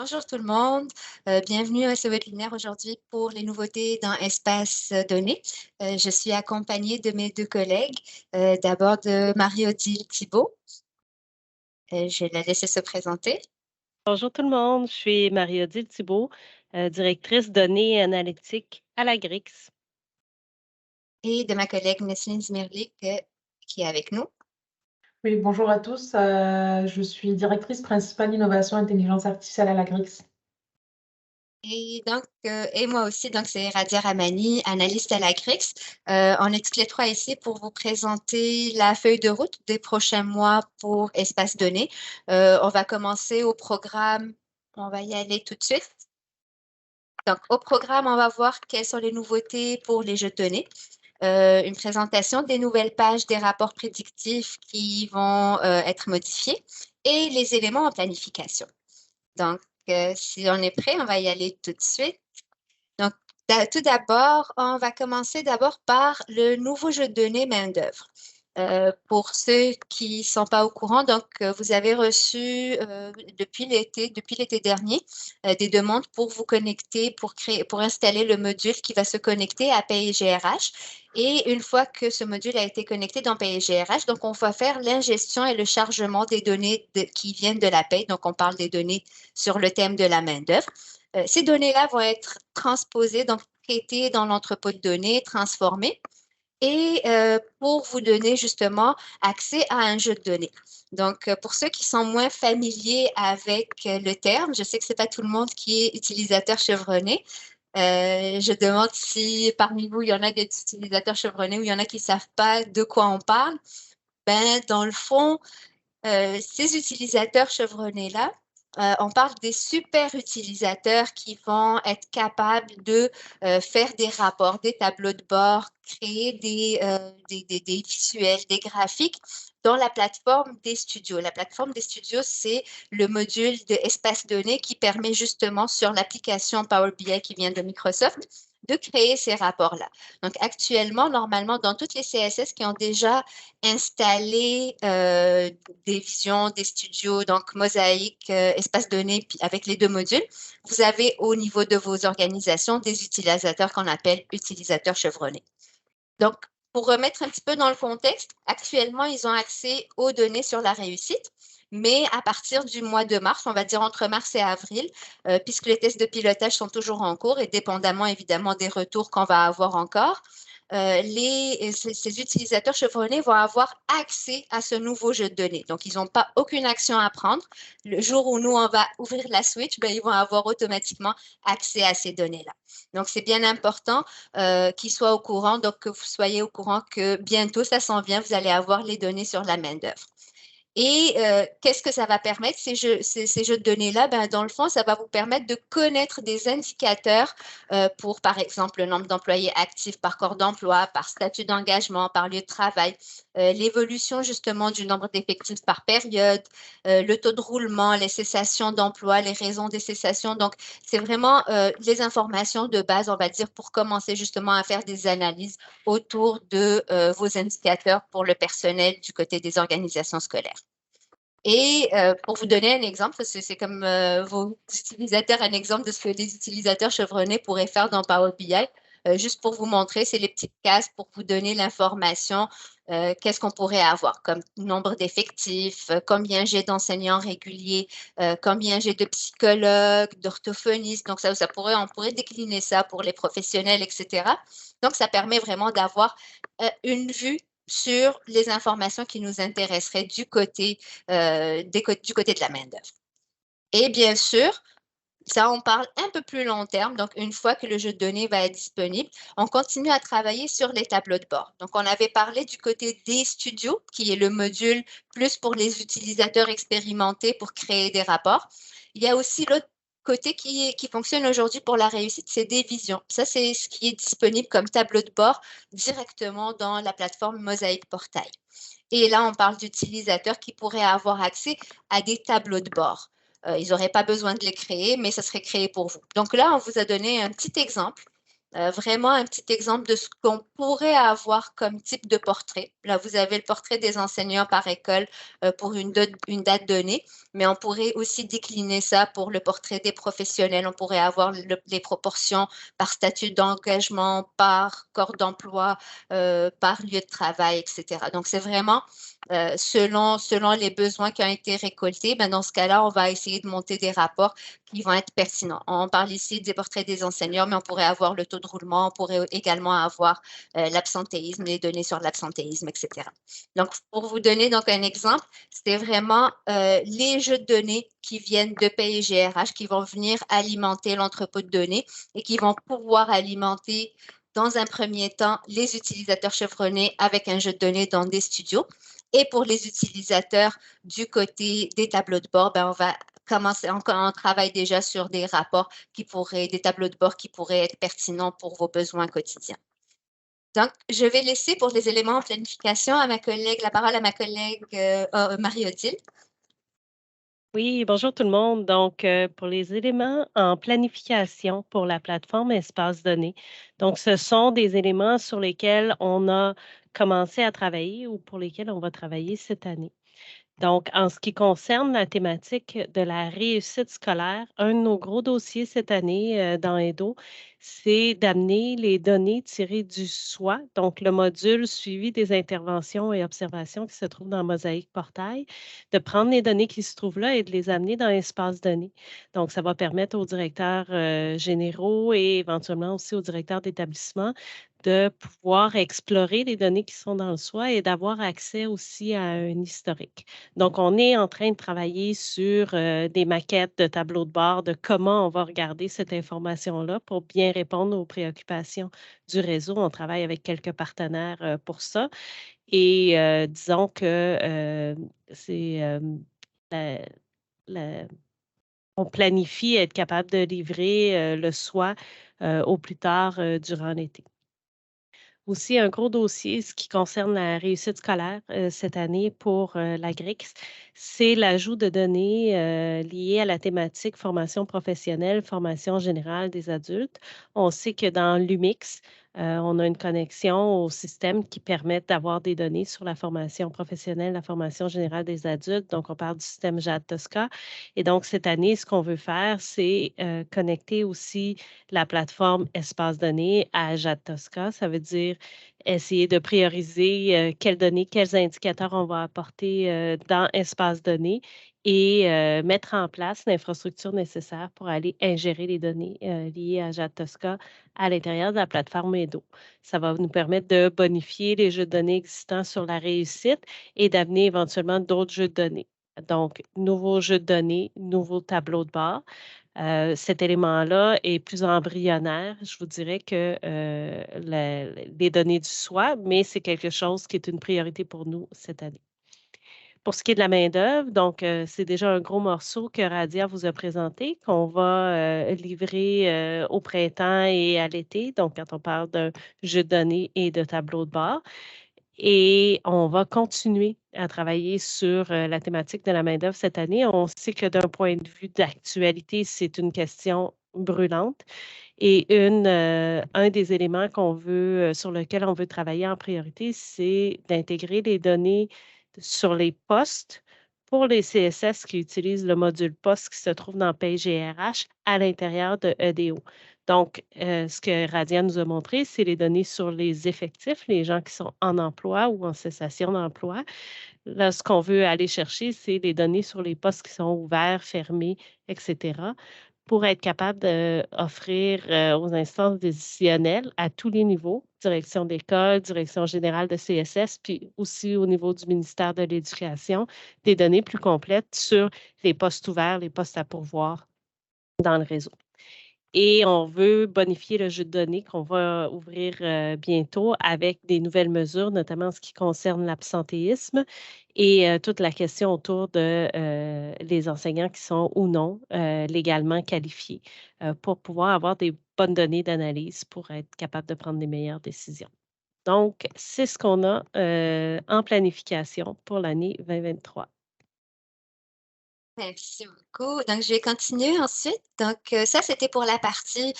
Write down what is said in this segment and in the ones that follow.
Bonjour tout le monde, bienvenue à ce webinaire aujourd'hui pour les nouveautés dans Espace Données. Je suis accompagnée de mes deux collègues, d'abord de Marie-Odile Thibault. Je vais la laisser se présenter. Bonjour tout le monde, je suis Marie-Odile Thibault, directrice données analytiques à la GRIX. Et de ma collègue Nesline Zmirlik qui est avec nous. Oui, bonjour à tous. Je suis directrice principale innovation intelligence artificielle à la GRIX. Et donc, et moi aussi, donc c'est Radia Ramani, analyste à la GRIX. On est toutes les trois ici pour vous présenter la feuille de route des prochains mois pour Espace Données. On va commencer au programme, on va y aller tout de suite. Donc, au programme, on va voir quelles sont les nouveautés pour les jeux de données. Une présentation des nouvelles pages des rapports prédictifs qui vont être modifiés et les éléments en planification. Donc, si on est prêt, on va y aller tout de suite. Donc, tout d'abord, on va commencer d'abord par le nouveau jeu de données main-d'œuvre. Pour ceux qui ne sont pas au courant, donc vous avez reçu depuis l'été dernier, des demandes pour vous connecter, pour installer le module qui va se connecter à PayGRH. Et une fois que ce module a été connecté dans PayGRH, donc on va faire l'ingestion et le chargement des données qui viennent de la paye. Donc, on parle des données sur le thème de la main-d'œuvre. Ces données-là vont être transposées, donc traitées dans l'entrepôt de données, transformées, et pour vous donner justement accès à un jeu de données. Donc, pour ceux qui sont moins familiers avec le terme, je sais que ce n'est pas tout le monde qui est utilisateur chevronné. Je demande si parmi vous, il y en a des utilisateurs chevronnés ou il y en a qui ne savent pas de quoi on parle. Ben, dans le fond, ces utilisateurs chevronnés-là, on parle des super utilisateurs qui vont être capables de faire des rapports, des tableaux de bord, créer des visuels, des graphiques dans la plateforme des studios. La plateforme des studios, c'est le module d'espace données qui permet justement sur l'application Power BI qui vient de Microsoft de créer ces rapports-là. Donc, actuellement, normalement, dans toutes les CSS qui ont déjà installé des visions, des studios, donc Mosaïque, espace données, puis avec les deux modules, vous avez au niveau de vos organisations des utilisateurs qu'on appelle utilisateurs chevronnés. Donc, pour remettre un petit peu dans le contexte, actuellement, ils ont accès aux données sur la réussite, mais à partir du mois de mars, on va dire entre mars et avril, puisque les tests de pilotage sont toujours en cours et dépendamment évidemment des retours qu'on va avoir encore, ces utilisateurs chevronnés vont avoir accès à ce nouveau jeu de données. Donc, ils n'ont pas aucune action à prendre. Le jour où nous, on va ouvrir la switch, ben, ils vont avoir automatiquement accès à ces données-là. Donc, c'est bien important qu'ils soient au courant, donc que vous soyez au courant que bientôt, ça s'en vient, vous allez avoir les données sur la main-d'œuvre. Et qu'est-ce que ça va permettre, ces jeux de données-là? Ben, dans le fond, ça va vous permettre de connaître des indicateurs pour, par exemple, le nombre d'employés actifs par corps d'emploi, par statut d'engagement, par lieu de travail, l'évolution justement du nombre d'effectifs par période, le taux de roulement, les cessations d'emploi, les raisons des cessations. Donc, c'est vraiment les informations de base, on va dire, pour commencer justement à faire des analyses autour de vos indicateurs pour le personnel du côté des organisations scolaires. Et pour vous donner un exemple, c'est comme vos utilisateurs, un exemple de ce que les utilisateurs chevronnés pourraient faire dans Power BI. Juste pour vous montrer, c'est les petites cases pour vous donner l'information. Qu'est-ce qu'on pourrait avoir comme nombre d'effectifs, combien j'ai d'enseignants réguliers, combien j'ai de psychologues, d'orthophonistes. Donc, on pourrait décliner ça pour les professionnels, etc. Donc, ça permet vraiment d'avoir une vue sur les informations qui nous intéresseraient du côté de la main-d'œuvre. Et bien sûr, ça, on parle un peu plus long terme. Donc, une fois que le jeu de données va être disponible, on continue à travailler sur les tableaux de bord. Donc, on avait parlé du côté des studios, qui est le module plus pour les utilisateurs expérimentés pour créer des rapports. Il y a aussi l'autre côté qui fonctionne aujourd'hui pour la réussite, c'est des visions. Ça, c'est ce qui est disponible comme tableau de bord directement dans la plateforme Mosaïque Portail. Et là, on parle d'utilisateurs qui pourraient avoir accès à des tableaux de bord. Ils n'auraient pas besoin de les créer, mais ça serait créé pour vous. Donc là, on vous a donné un petit exemple Vraiment un petit exemple de ce qu'on pourrait avoir comme type de portrait. Là, vous avez le portrait des enseignants par école pour une date donnée, mais on pourrait aussi décliner ça pour le portrait des professionnels. On pourrait avoir les proportions par statut d'engagement, par corps d'emploi, par lieu de travail, etc. Donc, c'est vraiment selon les besoins qui ont été récoltés. Ben, dans ce cas-là, on va essayer de monter des rapports qui vont être pertinents. On parle ici des portraits des enseignants, mais on pourrait avoir le taux de roulement, on pourrait également avoir l'absentéisme, les données sur l'absentéisme, etc. Donc, pour vous donner donc un exemple, c'est vraiment les jeux de données qui viennent de PIGRH qui vont venir alimenter l'entrepôt de données et qui vont pouvoir alimenter dans un premier temps les utilisateurs chevronnés avec un jeu de données dans des studios. Et pour les utilisateurs du côté des tableaux de bord, ben on va commencer, on travaille déjà sur des rapports des tableaux de bord qui pourraient être pertinents pour vos besoins quotidiens. Donc, je vais laisser pour les éléments en planification la parole à ma collègue Marie-Odile. Oui, bonjour tout le monde. Donc, pour les éléments en planification pour la plateforme Espace Données, donc ce sont des éléments sur lesquels on a commencé à travailler ou pour lesquels on va travailler cette année. Donc, en ce qui concerne la thématique de la réussite scolaire, un de nos gros dossiers cette année dans EDO, c'est d'amener les données tirées du SWOT, donc le module suivi des interventions et observations qui se trouve dans Mosaïque Portail, de prendre les données qui se trouvent là et de les amener dans l'espace données. Donc, ça va permettre aux directeurs généraux et éventuellement aussi aux directeurs d'établissement de pouvoir explorer les données qui sont dans le SWOT et d'avoir accès aussi à un historique. Donc, on est en train de travailler sur des maquettes de tableaux de bord de comment on va regarder cette information-là pour bien répondre aux préoccupations du réseau. On travaille avec quelques partenaires pour ça. Et disons que c'est la- la- on planifie être capable de livrer le SWOT au plus tard durant l'été. Aussi, un gros dossier, ce qui concerne la réussite scolaire cette année pour la GRIX, c'est l'ajout de données liées à la thématique formation professionnelle, formation générale des adultes. On sait que dans l'UMIX, on a une connexion au système qui permet d'avoir des données sur la formation professionnelle, la formation générale des adultes. Donc, on parle du système JAD Tosca. Et donc, cette année, ce qu'on veut faire, c'est connecter aussi la plateforme Espace Données à JAD Tosca. Ça veut dire essayer de prioriser quelles données, quels indicateurs on va apporter dans Espace Données et mettre en place l'infrastructure nécessaire pour aller ingérer les données liées à JAD Tosca à l'intérieur de la plateforme EDO. Ça va nous permettre de bonifier les jeux de données existants sur la réussite et d'amener éventuellement d'autres jeux de données. Donc, nouveaux jeux de données, nouveaux tableaux de bord. Cet élément-là est plus embryonnaire. Je vous dirais que les données du SWOT, mais c'est quelque chose qui est une priorité pour nous cette année. Pour ce qui est de la main-d'œuvre, donc c'est déjà un gros morceau que Radia vous a présenté, qu'on va livrer au printemps et à l'été. Donc, quand on parle d'un jeu de données et de tableau de bord. Et on va continuer à travailler sur la thématique de la main-d'œuvre cette année. On sait que d'un point de vue d'actualité, c'est une question brûlante. Et un des éléments sur lequel on veut travailler en priorité, c'est d'intégrer les données sur les postes pour les CSS qui utilisent le module poste qui se trouve dans PGRH à l'intérieur de EDO. Donc, ce que Radia nous a montré, c'est les données sur les effectifs, les gens qui sont en emploi ou en cessation d'emploi. Là, ce qu'on veut aller chercher, c'est les données sur les postes qui sont ouverts, fermés, etc., pour être capable d'offrir aux instances décisionnelles à tous les niveaux, direction d'école, direction générale de CSS, puis aussi au niveau du ministère de l'Éducation, des données plus complètes sur les postes ouverts, les postes à pourvoir dans le réseau. Et on veut bonifier le jeu de données qu'on va ouvrir bientôt avec des nouvelles mesures, notamment en ce qui concerne l'absentéisme et toute la question autour de les enseignants qui sont ou non légalement qualifiés pour pouvoir avoir des bonnes données d'analyse pour être capable de prendre des meilleures décisions. Donc, c'est ce qu'on a en planification pour l'année 2023. Merci beaucoup. Donc, je vais continuer ensuite. Donc, ça, c'était pour la partie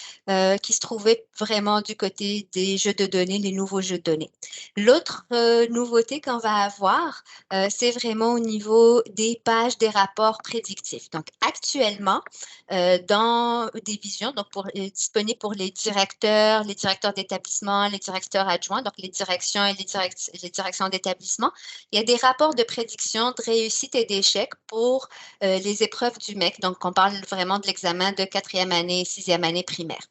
qui se trouvait vraiment du côté des jeux de données, les nouveaux jeux de données. L'autre nouveauté qu'on va avoir, c'est vraiment au niveau des pages des rapports prédictifs. Donc, actuellement, dans des visions, donc disponibles pour les directeurs d'établissement, les directeurs adjoints, donc les directions et les directions d'établissement, il y a des rapports de prédiction de réussite et d'échec pour les épreuves du MEC. Donc, on parle vraiment de l'examen de 4e année et 6e année primaire.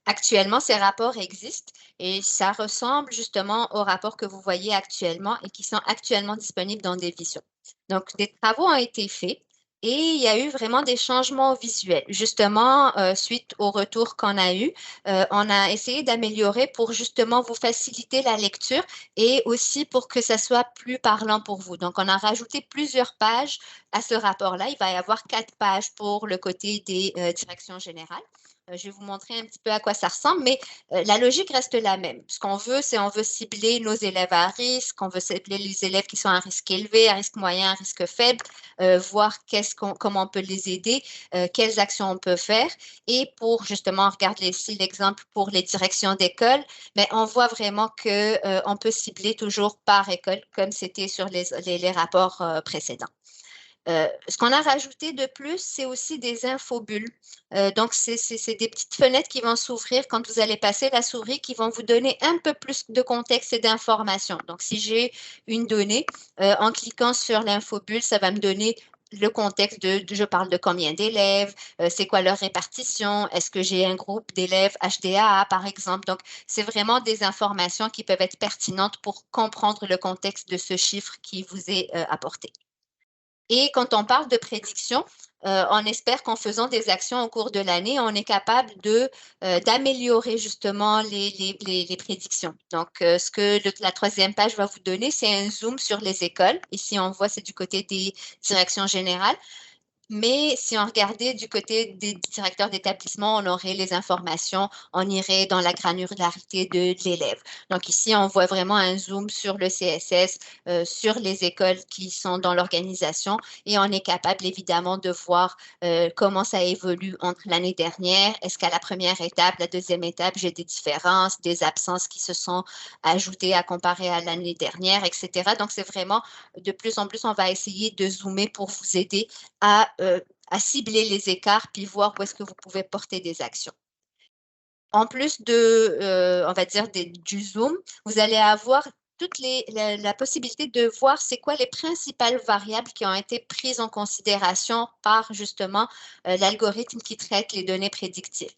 Actuellement, ces rapports existent et ça ressemble justement aux rapports que vous voyez actuellement et qui sont actuellement disponibles dans des visions. Donc, des travaux ont été faits et il y a eu vraiment des changements visuels. Justement, suite au retour qu'on a eu, on a essayé d'améliorer pour justement vous faciliter la lecture et aussi pour que ça soit plus parlant pour vous. Donc, on a rajouté plusieurs pages à ce rapport-là. Il va y avoir 4 pages pour le côté des directions générales. Je vais vous montrer un petit peu à quoi ça ressemble, mais la logique reste la même. Ce qu'on veut, c'est on veut cibler nos élèves à risque, on veut cibler les élèves qui sont à risque élevé, à risque moyen, à risque faible, voir comment on peut les aider, quelles actions on peut faire. Et pour justement, regarder ici l'exemple pour les directions d'école, mais on voit vraiment qu'on peut cibler toujours par école, comme c'était sur les rapports précédents. Ce qu'on a rajouté de plus, c'est aussi des infobulles. Donc, c'est des petites fenêtres qui vont s'ouvrir quand vous allez passer la souris, qui vont vous donner un peu plus de contexte et d'informations. Donc, si j'ai une donnée, en cliquant sur l'infobulle, ça va me donner le contexte je parle de combien d'élèves, c'est quoi leur répartition, est-ce que j'ai un groupe d'élèves HDAA, par exemple. Donc, c'est vraiment des informations qui peuvent être pertinentes pour comprendre le contexte de ce chiffre qui vous est apporté. Et quand on parle de prédiction, on espère qu'en faisant des actions au cours de l'année, on est capable d'améliorer justement les prédictions. Donc, ce que la 3e page va vous donner, c'est un zoom sur les écoles. Ici, on voit, c'est du côté des directions générales. Mais si on regardait du côté des directeurs d'établissement, on aurait les informations, on irait dans la granularité de l'élève. Donc ici, on voit vraiment un zoom sur le CSS, sur les écoles qui sont dans l'organisation et on est capable évidemment de voir comment ça évolue entre l'année dernière. Est-ce qu'à la première étape, la 2e étape, j'ai des différences, des absences qui se sont ajoutées à comparer à l'année dernière, etc. Donc c'est vraiment de plus en plus, on va essayer de zoomer pour vous aider à cibler les écarts puis voir où est-ce que vous pouvez porter des actions. En plus on va dire du zoom, vous allez avoir la possibilité de voir c'est quoi les principales variables qui ont été prises en considération par justement l'algorithme qui traite les données prédictives.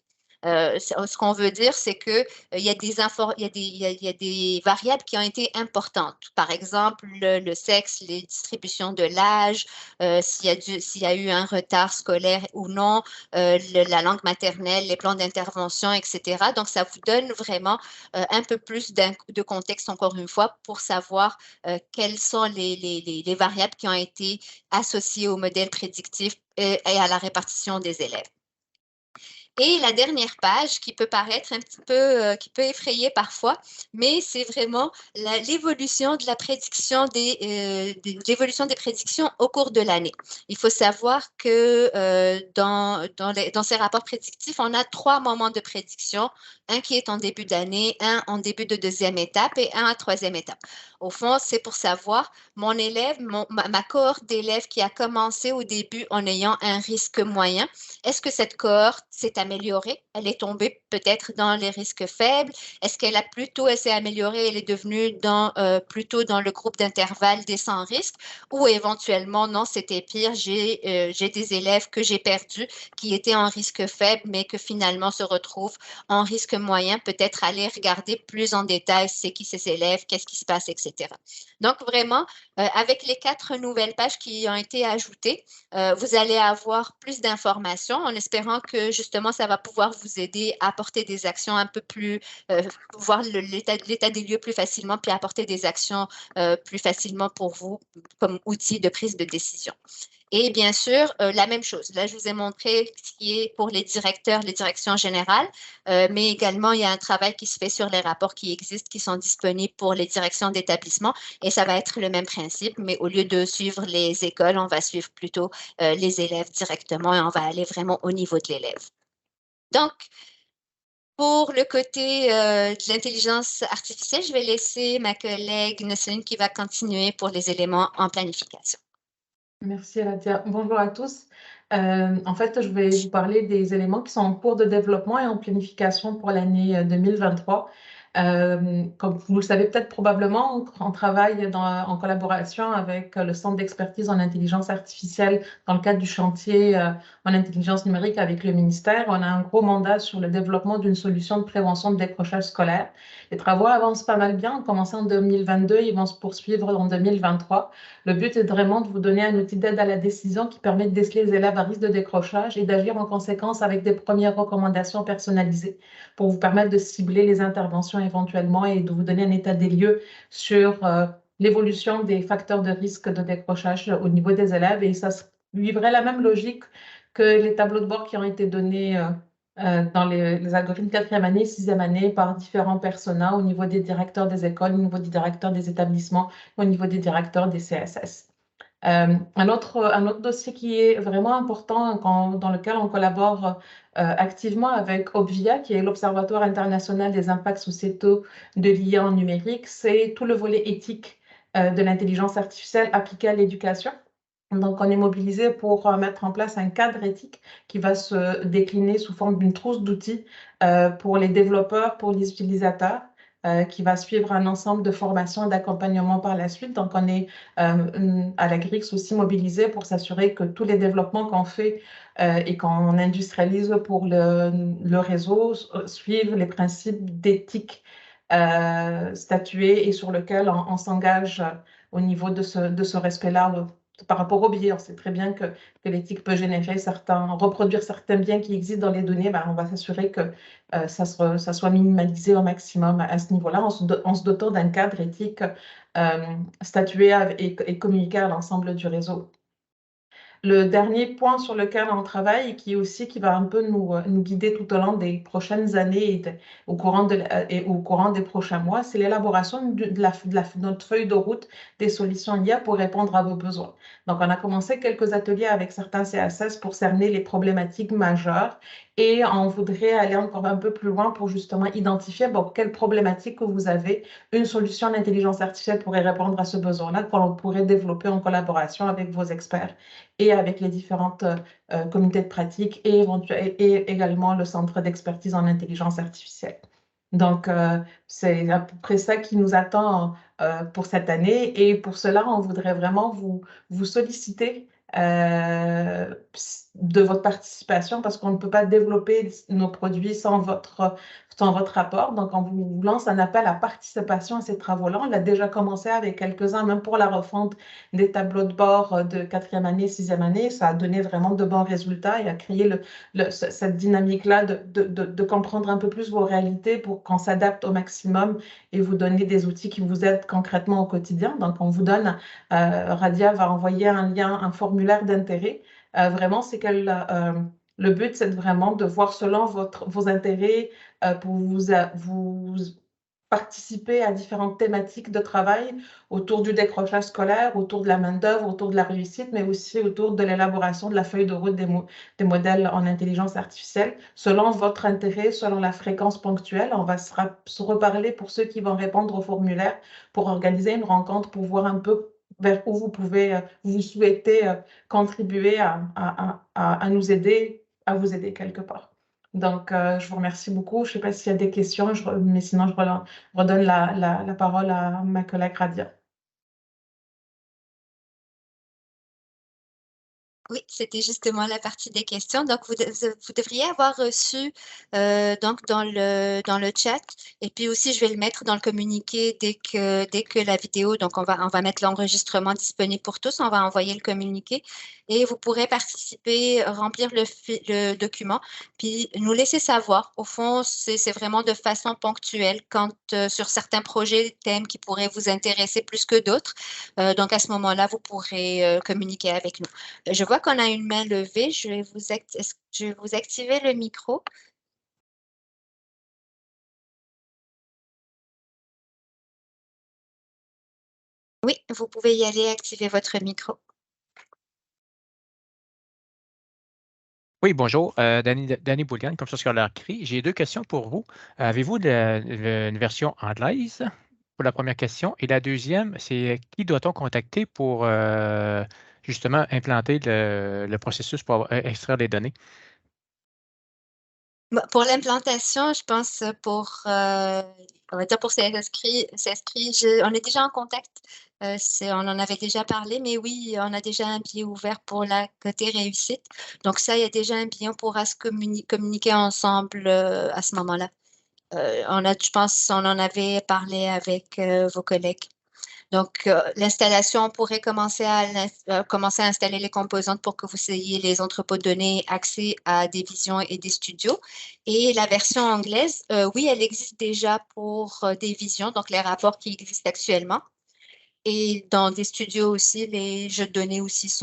Ce qu'on veut dire, c'est qu'il y a des variables qui ont été importantes. Par exemple, le sexe, les distributions de l'âge, s'il y a eu un retard scolaire ou non, la langue maternelle, les plans d'intervention, etc. Donc, ça vous donne vraiment un peu plus de contexte, encore une fois, pour savoir quelles sont les variables qui ont été associées au modèle prédictif et à la répartition des élèves. Et la dernière page qui peut paraître un petit peu, qui peut effrayer parfois, mais c'est vraiment l'évolution de la prédiction l'évolution des prédictions au cours de l'année. Il faut savoir que dans ces rapports prédictifs, on a 3 moments de prédiction, un qui est en début d'année, un en début de 2e étape et un à 3e étape. Au fond, c'est pour savoir mon élève, ma cohorte d'élèves qui a commencé au début en ayant un risque moyen, est-ce que cette cohorte s'est améliorée? Elle est tombée peut-être dans les risques faibles? Est-ce qu'elle s'est améliorée, elle est devenue plutôt dans le groupe d'intervalle des sans risques? Ou éventuellement, non, c'était pire, j'ai des élèves que j'ai perdus qui étaient en risque faible, mais que finalement se retrouvent en risque moyen, peut-être aller regarder plus en détail c'est qui ces élèves, qu'est-ce qui se passe, etc. Donc vraiment, avec les 4 nouvelles pages qui ont été ajoutées, vous allez avoir plus d'informations en espérant que justement, ça va pouvoir vous aider à apporter des actions un peu plus, voir l'état des lieux plus facilement, puis apporter des actions plus facilement pour vous comme outil de prise de décision. Et bien sûr, la même chose. Là, je vous ai montré ce qui est pour les directeurs, les directions générales, mais également, il y a un travail qui se fait sur les rapports qui existent, qui sont disponibles pour les directions d'établissement. Et ça va être le même principe, mais au lieu de suivre les écoles, on va suivre plutôt les élèves directement et on va aller vraiment au niveau de l'élève. Donc, pour le côté de l'intelligence artificielle, je vais laisser ma collègue Nesrine qui va continuer pour les éléments en planification. Merci Radia. Bonjour à tous. En fait, je vais vous parler des éléments qui sont en cours de développement et en planification pour l'année 2023. Comme vous le savez peut-être probablement, on travaille en collaboration avec le Centre d'expertise en intelligence artificielle dans le cadre du chantier en intelligence numérique avec le ministère. On a un gros mandat sur le développement d'une solution de prévention de décrochage scolaire. Les travaux avancent pas mal bien. On commencé en 2022, ils vont se poursuivre en 2023. Le but est vraiment de vous donner un outil d'aide à la décision qui permet de déceler les élèves à risque de décrochage et d'agir en conséquence avec des premières recommandations personnalisées pour vous permettre de cibler les interventions éventuellement et de vous donner un état des lieux sur l'évolution des facteurs de risque de décrochage au niveau des élèves. Et ça suivrait la même logique que les tableaux de bord qui ont été donnés dans les algorithmes 4e année, 6e année par différents personas au niveau des directeurs des écoles, au niveau des directeurs des établissements, au niveau des directeurs des CSS. Un autre dossier qui est vraiment important dans lequel on collabore activement avec Obvia, qui est l'Observatoire international des impacts sociétaux de l'IA en numérique, c'est tout le volet éthique de l'intelligence artificielle appliquée à l'éducation. Donc, on est mobilisé pour mettre en place un cadre éthique qui va se décliner sous forme d'une trousse d'outils pour les développeurs, pour les utilisateurs, qui va suivre un ensemble de formations et d'accompagnement par la suite. Donc, on est à la GRIX aussi mobilisé pour s'assurer que tous les développements qu'on fait et qu'on industrialise pour le réseau suivent les principes d'éthique statués et sur lesquels on s'engage au niveau de ce respect-là par rapport aux biais. On sait très bien que l'éthique peut générer reproduire certains biens qui existent dans les données. Ben, on va s'assurer que ça soit minimalisé au maximum à ce niveau-là, en se dotant d'un cadre éthique statué et communiqué à l'ensemble du réseau. Le dernier point sur lequel on travaille et qui va un peu nous guider tout au long des prochaines années et au courant des prochains mois, c'est l'élaboration de notre feuille de route des solutions IA pour répondre à vos besoins. Donc, on a commencé quelques ateliers avec certains CSS pour cerner les problématiques majeures et on voudrait aller encore un peu plus loin pour justement identifier quelles problématiques que vous avez. Une solution d'intelligence artificielle pourrait répondre à ce besoin-là, qu'on pourrait développer en collaboration avec vos experts et avec les différentes comités de pratique et également le centre d'expertise en intelligence artificielle. Donc, c'est à peu près ça qui nous attend pour cette année. Et pour cela, on voudrait vraiment vous solliciter de votre participation parce qu'on ne peut pas développer nos produits sans votre rapport. Donc, on vous lance un appel à participation à ces travaux-là. On l'a déjà commencé avec quelques-uns, même pour la refonte des tableaux de bord de 4e année, 6e année. Ça a donné vraiment de bons résultats et a créé cette dynamique-là de comprendre un peu plus vos réalités pour qu'on s'adapte au maximum et vous donner des outils qui vous aident concrètement au quotidien. Donc, on vous donne, Radia va envoyer un lien, un formulaire d'intérêt. Vraiment, c'est le but, c'est vraiment de voir selon vos intérêts pour vous participer à différentes thématiques de travail autour du décrochage scolaire, autour de la main-d'œuvre, autour de la réussite, mais aussi autour de l'élaboration de la feuille de route des modèles en intelligence artificielle. Selon votre intérêt, selon la fréquence ponctuelle, on va se reparler pour ceux qui vont répondre au formulaire pour organiser une rencontre pour voir un peu vers où vous souhaitez contribuer à nous aider, à vous aider quelque part. Donc, je vous remercie beaucoup. Je ne sais pas s'il y a des questions, mais sinon, je redonne la parole à ma collègue Radia. Oui, c'était justement la partie des questions. Donc, vous devriez avoir reçu donc dans le chat. Et puis aussi, je vais le mettre dans le communiqué dès que la vidéo, donc on va mettre l'enregistrement disponible pour tous. On va envoyer le communiqué et vous pourrez participer, remplir le document, puis nous laisser savoir. Au fond, c'est vraiment de façon ponctuelle quand sur certains projets, thèmes qui pourraient vous intéresser plus que d'autres. Donc, à ce moment-là, vous pourrez communiquer avec nous. Je vois qu'on a une main levée. Je vais vous activer le micro. Oui, vous pouvez y aller, activer votre micro. Oui, bonjour. Danny Boulgan, comme ça sur leur cri. J'ai deux questions pour vous. Avez-vous une version anglaise pour la première question? Et la deuxième, c'est qui doit-on contacter pour justement implanter le processus pour extraire les données? Pour l'implantation, je pense on va dire pour CSCRI, on est déjà en contact. On en avait déjà parlé, mais oui, on a déjà un billet ouvert pour la côté réussite. Donc ça, il y a déjà un billet, on pourra se communiquer ensemble à ce moment-là. Je pense, on en avait parlé avec vos collègues. Donc, l'installation, on pourrait commencer à installer les composantes pour que vous ayez les entrepôts de données, accès à des visions et des studios. Et la version anglaise, oui, elle existe déjà pour des visions, donc les rapports qui existent actuellement. Et dans des studios aussi, les jeux de données aussi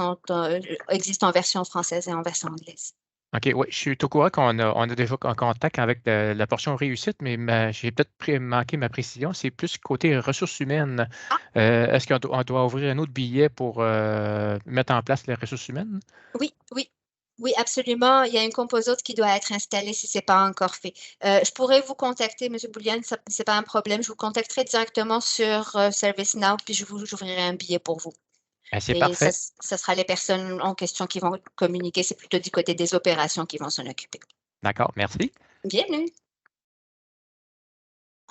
existent en version française et en version anglaise. OK, oui, je suis au courant qu'on a déjà en contact avec la portion réussite, mais j'ai peut-être manqué ma précision. C'est plus côté ressources humaines. Est-ce qu'on doit ouvrir un autre billet pour mettre en place les ressources humaines? Oui, oui. Oui, absolument. Il y a une composante qui doit être installée si ce n'est pas encore fait. Je pourrais vous contacter, M. Boulian, ce n'est pas un problème. Je vous contacterai directement sur ServiceNow, puis j'ouvrirai un billet pour vous. C'est Et ça, parfait. ça sera les personnes en question qui vont communiquer. C'est plutôt du côté des opérations qui vont s'en occuper. D'accord, merci. Bienvenue.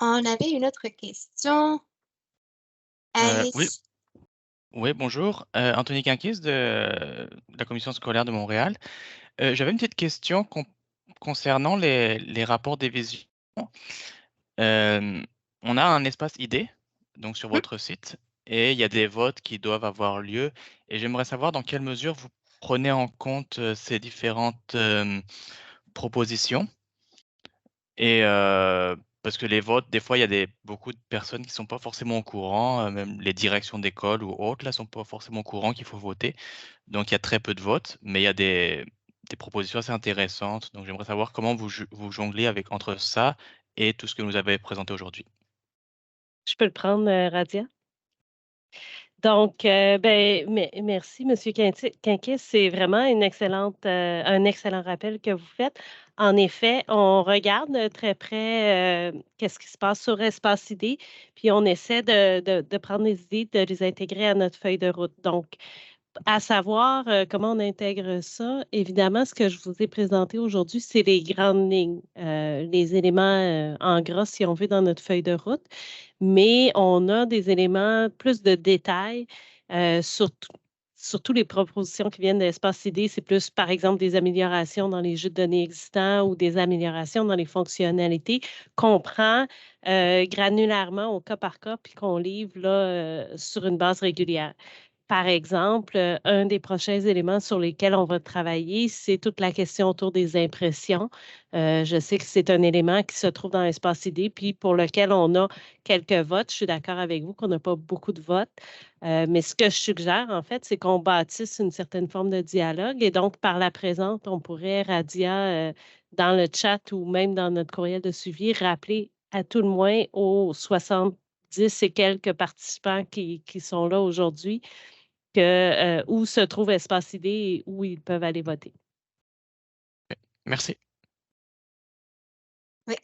On avait une autre question. Oui, Alice. oui, bonjour. Anthony Quinquis de la Commission scolaire de Montréal. J'avais une petite question concernant les rapports des visions. Euh, on a un espace ID donc sur votre site et il y a des votes qui doivent avoir lieu. Et j'aimerais savoir dans quelle mesure vous prenez en compte ces différentes propositions. Et parce que les votes, des fois, il y a beaucoup de personnes qui ne sont pas forcément au courant, même les directions d'école ou autres, là, ne sont pas forcément au courant qu'il faut voter. Donc, il y a très peu de votes, mais il y a des propositions assez intéressantes. Donc, j'aimerais savoir comment vous jonglez entre ça et tout ce que vous avez présenté aujourd'hui. Je peux le prendre, Radia? Donc, merci, M. Quinquet. C'est vraiment un excellent rappel que vous faites. En effet, on regarde de très près qu'est-ce qui se passe sur Espace ID, puis on essaie de prendre les idées, de les intégrer à notre feuille de route. Donc, à savoir comment on intègre ça, évidemment, ce que je vous ai présenté aujourd'hui, c'est les grandes lignes, les éléments en gras, si on veut, dans notre feuille de route. Mais on a des éléments plus de détails sur toutes les propositions qui viennent d'Espace ID. C'est plus, par exemple, des améliorations dans les jeux de données existants ou des améliorations dans les fonctionnalités qu'on prend granulairement au cas par cas puis qu'on livre là, sur une base régulière. Par exemple, un des prochains éléments sur lesquels on va travailler, c'est toute la question autour des impressions. Je sais que c'est un élément qui se trouve dans l'espace ID, puis pour lequel on a quelques votes. Je suis d'accord avec vous qu'on n'a pas beaucoup de votes. Mais ce que je suggère, en fait, c'est qu'on bâtisse une certaine forme de dialogue. Et donc, par la présente, on pourrait, Radia, dans le chat ou même dans notre courriel de suivi, rappeler à tout le moins aux 70 et quelques participants qui sont là aujourd'hui où se trouve Espace ID et où ils peuvent aller voter. Merci. Oui.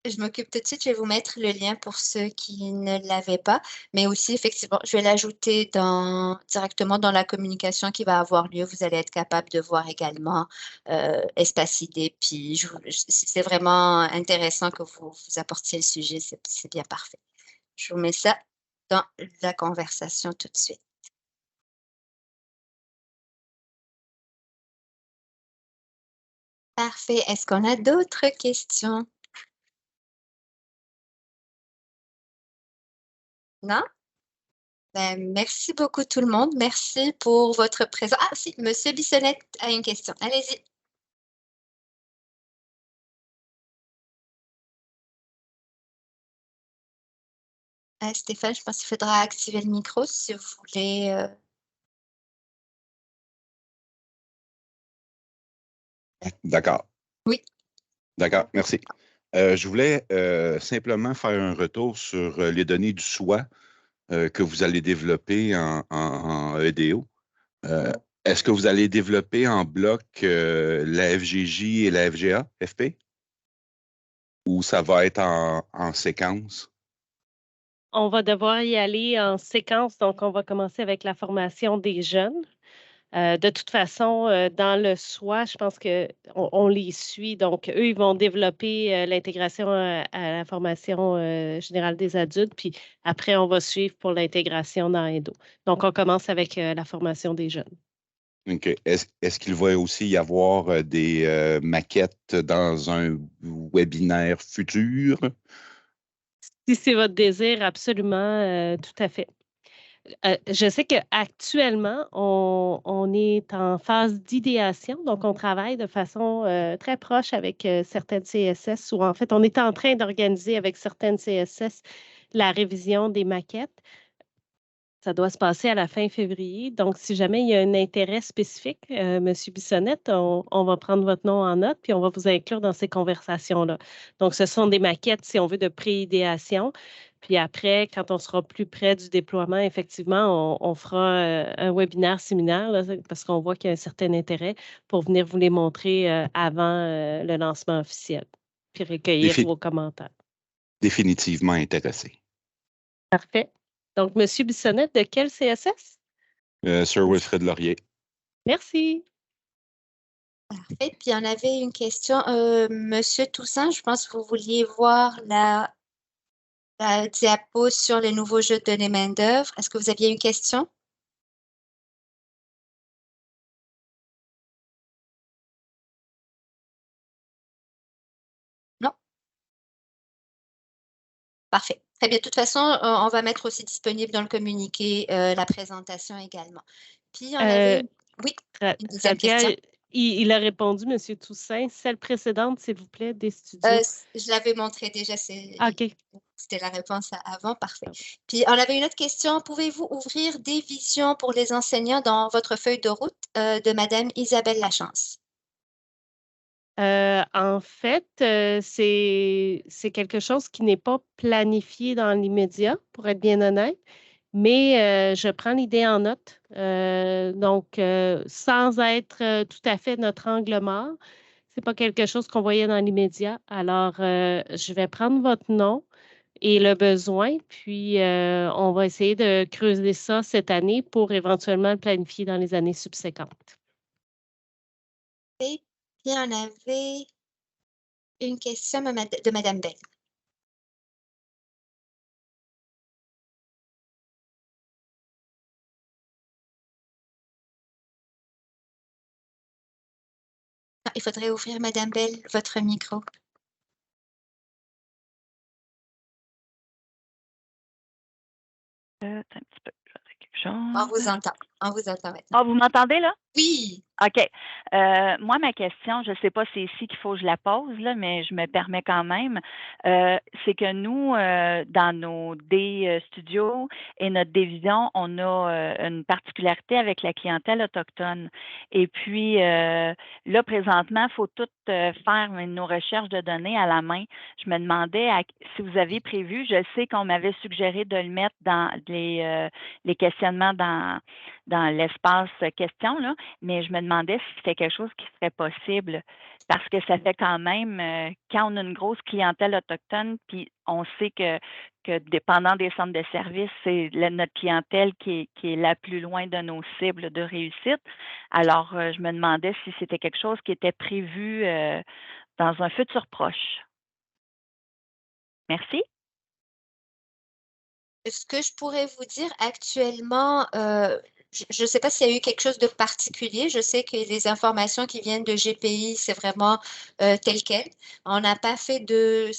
Je m'occupe tout de suite, je vais vous mettre le lien pour ceux qui ne l'avaient pas, mais aussi effectivement, je vais l'ajouter directement dans la communication qui va avoir lieu. Vous allez être capable de voir également Espace ID, puis c'est vraiment intéressant que vous apportiez le sujet, c'est bien parfait. Je vous mets ça dans la conversation tout de suite. Parfait. Est-ce qu'on a d'autres questions? Non? Ben, merci beaucoup tout le monde. Merci pour votre présence. Ah si, Monsieur Bissonnette a une question. Allez-y. Stéphane, je pense qu'il faudra activer le micro si vous voulez. D'accord. Oui. D'accord, merci. Je voulais simplement faire un retour sur les données du SWA que vous allez développer en EDO. Est-ce que vous allez développer en bloc la FGJ et la FGA, FP? Ou ça va être en séquence? On va devoir y aller en séquence, donc on va commencer avec la formation des jeunes. De toute façon, dans le SWA, je pense qu'on les suit. Donc, eux, ils vont développer l'intégration à la formation générale des adultes, puis après, on va suivre pour l'intégration dans EDO. Donc, on commence avec la formation des jeunes. OK. Est-ce qu'il va aussi y avoir des maquettes dans un webinaire futur? Si c'est votre désir, absolument, tout à fait. Je sais qu'actuellement, on est en phase d'idéation, donc on travaille de façon très proche avec certaines CSS, ou en fait, on est en train d'organiser avec certaines CSS la révision des maquettes. Ça doit se passer à la fin février. Donc, si jamais il y a un intérêt spécifique, M. Bissonnette, on va prendre votre nom en note, puis on va vous inclure dans ces conversations-là. Donc, ce sont des maquettes, si on veut, de pré-idéation. Puis après, quand on sera plus près du déploiement, effectivement, on fera un webinaire similaire là, parce qu'on voit qu'il y a un certain intérêt pour venir vous les montrer avant le lancement officiel, puis recueillir vos commentaires. Définitivement intéressé. Parfait. Donc, M. Bissonnette, de quel CSS? Sir Wilfrid Laurier. Merci. Parfait. Puis on avait une question. Monsieur Toussaint, je pense que vous vouliez voir la diapo sur les nouveaux jeux de main-d'œuvre. Est-ce que vous aviez une question? Non? Parfait. Très bien. De toute façon, on va mettre aussi disponible dans le communiqué la présentation également. Puis on avait oui, une deuxième question. Il a répondu, M. Toussaint. Celle précédente, s'il vous plaît, des studios. Je l'avais montré déjà. OK. C'était la réponse avant. Parfait. Puis on avait une autre question. Pouvez-vous ouvrir des visions pour les enseignants dans votre feuille de route de Mme Isabelle Lachance? En fait, c'est quelque chose qui n'est pas planifié dans l'immédiat, pour être bien honnête, mais je prends l'idée en note. Donc, sans être tout à fait notre angle mort, ce n'est pas quelque chose qu'on voyait dans l'immédiat. Alors, je vais prendre votre nom et le besoin, puis on va essayer de creuser ça cette année pour éventuellement le planifier dans les années subséquentes. Et puis, on avait une question de Mme Bell. Non, il faudrait ouvrir, Mme Bell, votre micro. Un petit peu, je vais faire quelque chose. On vous entend. On vous entend maintenant. Ah, vous m'entendez là? Oui. OK. Moi, ma question, je ne sais pas si c'est ici qu'il faut que je la pose, là, mais je me permets quand même. C'est que nous, dans nos D-studios et notre division, on a une particularité avec la clientèle autochtone. Et puis, là, présentement, il faut tout faire nos recherches de données à la main. Je me demandais si vous aviez prévu, je sais qu'on m'avait suggéré de le mettre dans les questionnements dans l'espace questions, là, mais je me demandais si c'était quelque chose qui serait possible parce que ça fait quand même, quand on a une grosse clientèle autochtone, puis on sait que dépendant des centres de services, c'est notre clientèle qui est la plus loin de nos cibles de réussite. Alors, je me demandais si c'était quelque chose qui était prévu dans un futur proche. Merci. Ce que je pourrais vous dire actuellement, je ne sais pas s'il y a eu quelque chose de particulier. Je sais que les informations qui viennent de GPI, c'est vraiment tel quel. On n'a pas fait de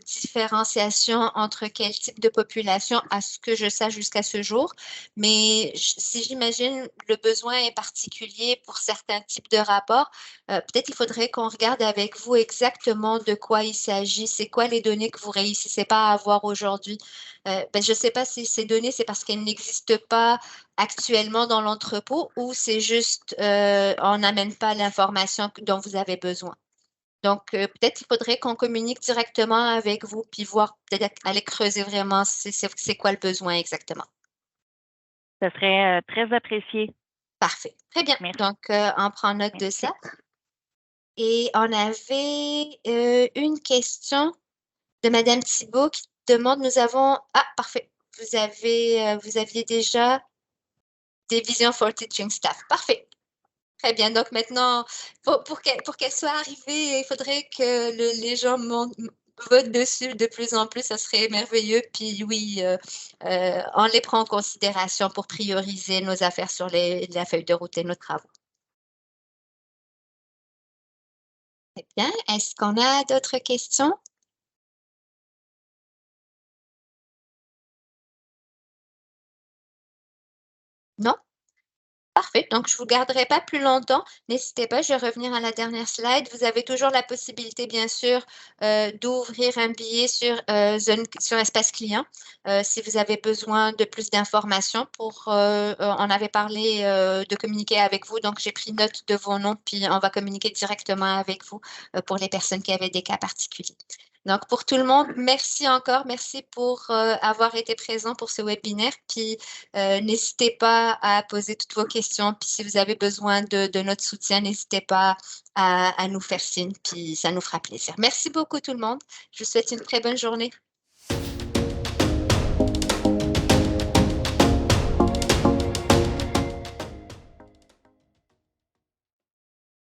différenciation entre quel type de population, à ce que je sache jusqu'à ce jour. Mais si j'imagine le besoin est particulier pour certains types de rapports, peut-être il faudrait qu'on regarde avec vous exactement de quoi il s'agit. C'est quoi les données que vous réussissez pas à avoir aujourd'hui? Je ne sais pas si ces données, c'est parce qu'elles n'existent pas actuellement dans l'entrepôt ou c'est juste on n'amène pas l'information dont vous avez besoin. Donc, peut-être il faudrait qu'on communique directement avec vous puis voir, peut-être aller creuser vraiment c'est quoi le besoin exactement. Ce serait très apprécié. Parfait. Très bien. Merci. Donc, on prend note de Merci. ça. Et on avait une question de Madame Thibault qui demande, ah, parfait. Vous aviez déjà des visions for teaching staff. Parfait. Très bien. Donc maintenant, pour qu'elle soit arrivée, il faudrait que les gens votent dessus de plus en plus. Ça serait merveilleux. Puis oui, on les prend en considération pour prioriser nos affaires sur la feuille de route et nos travaux. Très bien. Est-ce qu'on a d'autres questions? Non? Parfait. Donc, je ne vous garderai pas plus longtemps. N'hésitez pas, je vais revenir à la dernière slide. Vous avez toujours la possibilité, bien sûr, d'ouvrir un billet sur Espace Client. Si vous avez besoin de plus d'informations on avait parlé de communiquer avec vous, donc j'ai pris note de vos noms, puis on va communiquer directement avec vous pour les personnes qui avaient des cas particuliers. Donc, pour tout le monde, merci encore. Merci pour avoir été présent pour ce webinaire. Puis, n'hésitez pas à poser toutes vos questions. Puis, si vous avez besoin de notre soutien, n'hésitez pas à nous faire signe. Puis, ça nous fera plaisir. Merci beaucoup tout le monde. Je vous souhaite une très bonne journée.